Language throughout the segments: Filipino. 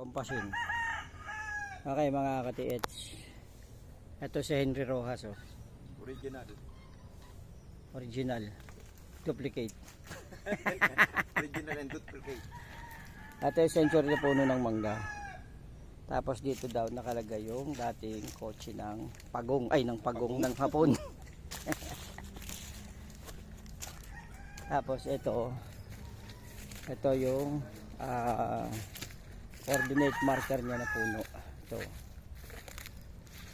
Kompasin. Okay mga ka-TH. Ito si Henry Rojas, oh. Original. Original. Duplicate. Original and duplicate. Ito yung century na puno ng mangga. Tapos dito daw nakalagay yung dating kotse ng pagong. Ay, ng pagong ng hapon. Tapos ito yung coordinate marker niya na puno.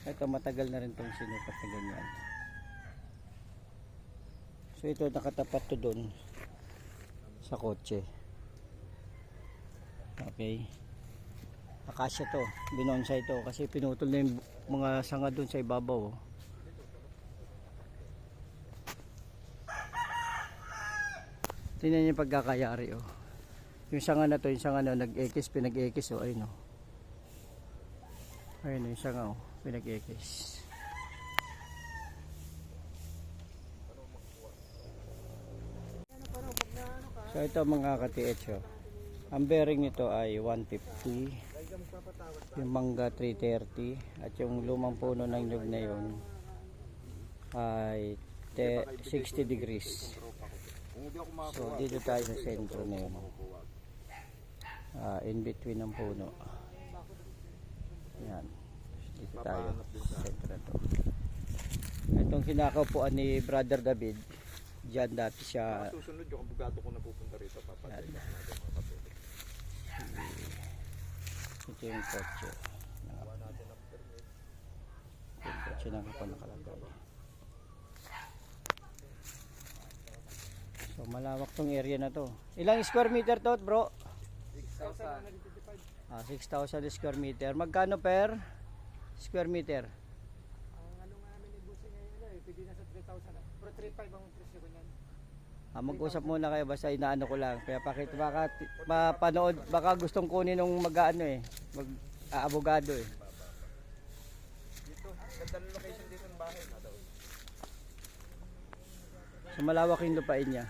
Ito matagal na rin itong sinukat na ganyan. So ito nakatapat to doon sa kotse. Okay. Akasya to, binonsay to kasi pinutol na yung mga sanga doon sa ibabaw. Tingnan niyo yung pagkakayari, oh. Yung sanga na to, yung sanga na nag-ekis, pinag-ekis, oh, ayun, oh. Ayun, yung sanga, oh, pinag-ekis. So ito mga ka-TH, oh. Ang bearing nito ay 150, yung mangga 330, at yung lumang puno ng nyug na yun ay 60 degrees. So dito tayo sa sentro na yun, in between ng puno. Yan, dito tayo sa sentro na to. Itong kinakaupuan ni Brother David, dyan dati siya. Susunod yung abogado ko na pupunta rito, papatay na natin mga kapatid. Ito yung kotse. Yung kotse na kapag nakalagay. So malawak tong area na to. Ilang square meter to, bro? 6,000 square meter. Magkano per square meter? Ang ano nga namin ni Busing ngayon, pwede na sa 3,000. Pero 3,500 ang presyo ko niyan. Mag-usap muna kayo, basta inaano ko lang. Kaya pakita baka mapanood, baka gustong kunin ng mag-aano abogado eh. Dito, ganda ng location dito ng bahay na daw. So malawak yung lupain niya.